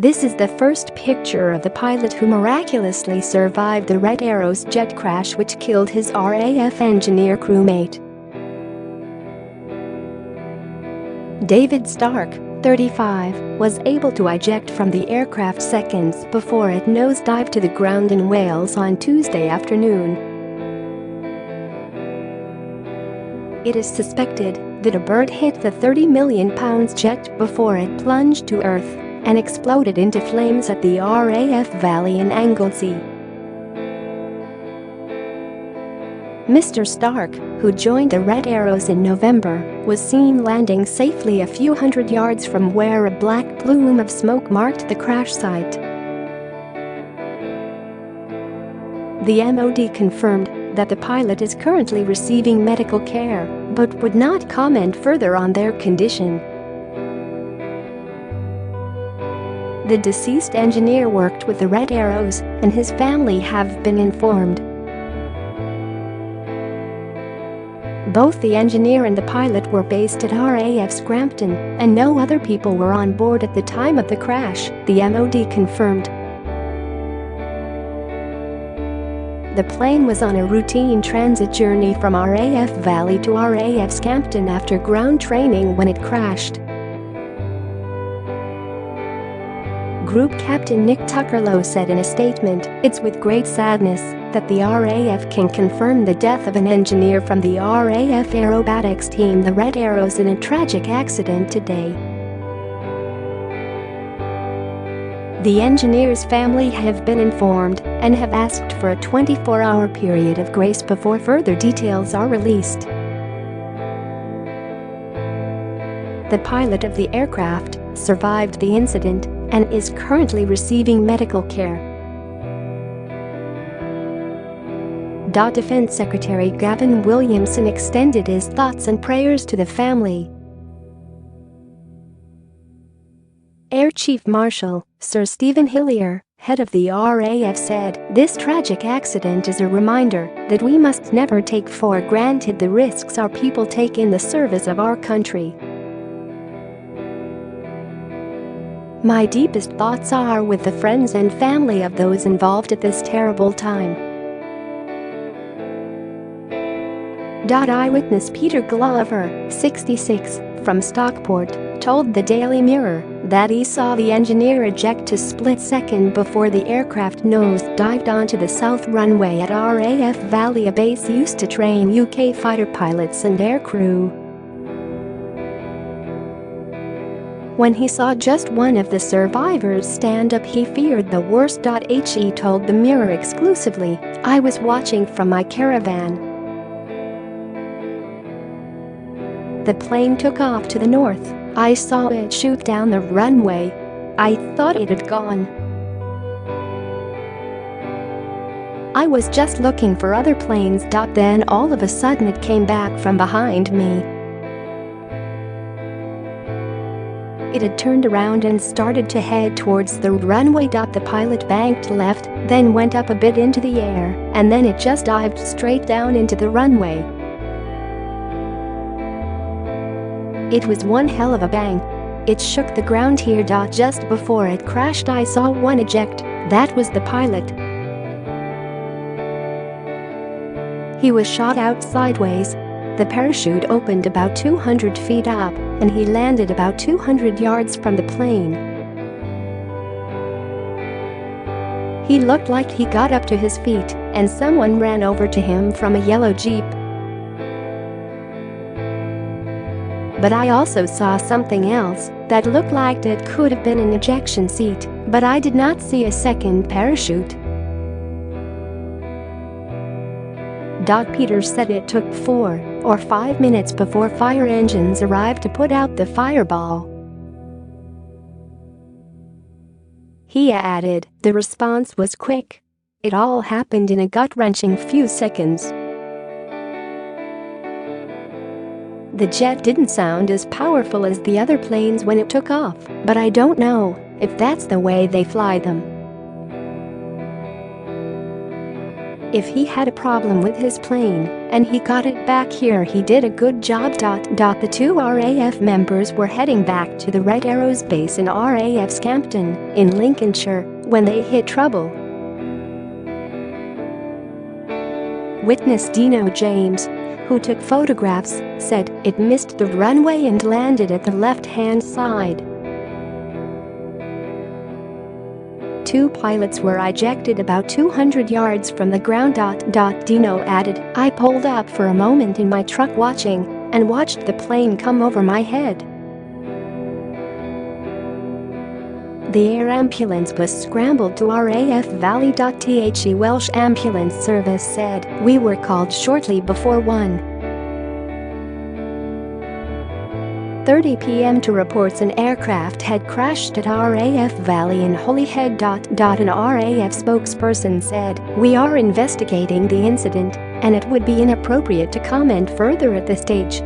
This is the first picture of the pilot who miraculously survived the Red Arrow's jet crash which killed his RAF engineer crewmate. David Stark, 35, was able to eject from the aircraft seconds before it nosedived to the ground in Wales on Tuesday afternoon. It is suspected that a bird hit the £30 million jet before it plunged to earth and exploded into flames at the RAF Valley in Anglesey. Mr. Stark, who joined the Red Arrows in November, was seen landing safely a few hundred yards from where a black plume of smoke marked the crash site. The MOD confirmed that the pilot is currently receiving medical care, but would not comment further on their condition. The deceased engineer worked with the Red Arrows, and his family have been informed. Both the engineer and the pilot were based at RAF Scrampton, and no other people were on board at the time of the crash, the MOD confirmed. The plane was on a routine transit journey from RAF Valley to RAF Scrampton after ground training when it crashed. Group Captain Nick Tuckerlow said in a statement, "It's with great sadness that the RAF can confirm the death of an engineer from the RAF aerobatics team the Red Arrows in a tragic accident today." The engineer's family have been informed and have asked for a 24-hour period of grace before further details are released. The pilot of the aircraft survived the incident and is currently receiving medical care. Defense Secretary Gavin Williamson extended his thoughts and prayers to the family. Air Chief Marshal Sir Stephen Hillier, head of the RAF, said, "This tragic accident is a reminder that we must never take for granted the risks our people take in the service of our country. My deepest thoughts are with the friends and family of those involved at this terrible time." Eyewitness Peter Glover, 66, from Stockport, told the Daily Mirror that he saw the engineer eject a split second before the aircraft nose-dived onto the south runway at RAF Valley, a base used to train UK fighter pilots and aircrew. When he saw just one of the survivors stand up, he feared the worst. He told the Mirror exclusively, "I was watching from my caravan. The plane took off to the north. I saw it shoot down the runway. I thought it had gone. I was just looking for other planes. Then all of a sudden it came back from behind me. It had turned around and started to head towards the runway. The pilot banked left, then went up a bit into the air, and then it just dived straight down into the runway. It was one hell of a bang. It shook the ground here. Just before it crashed I saw one eject. That was the pilot. He was shot out sideways. The parachute opened about 200 feet up, and he landed about 200 yards from the plane. He looked like he got up to his feet, and someone ran over to him from a yellow Jeep. But I also saw something else that looked like it could have been an ejection seat, but I did not see a second parachute." Peters said it took 4 or 5 minutes before fire engines arrived to put out the fireball. He added, "The response was quick. It all happened in a gut-wrenching few seconds. The jet didn't sound as powerful as the other planes when it took off, but I don't know if that's the way they fly them." if he had a problem with his plane and he got it back here, he did a good job. The two RAF members were heading back to the Red Arrows base in RAF Scrampton in Lincolnshire when they hit trouble. Witness Dino James, who took photographs, said it missed the runway and landed at the left-hand side. Two pilots were ejected about 200 yards from the ground. Dino added, I pulled up for a moment in my truck watching and watched the plane come over my head. The air ambulance was scrambled to RAF Valley. The Welsh Ambulance Service said, we were called shortly before 1:30 p.m. to reports an aircraft had crashed at RAF Valley in Holyhead. An RAF spokesperson said, we are investigating the incident and it would be inappropriate to comment further at this stage.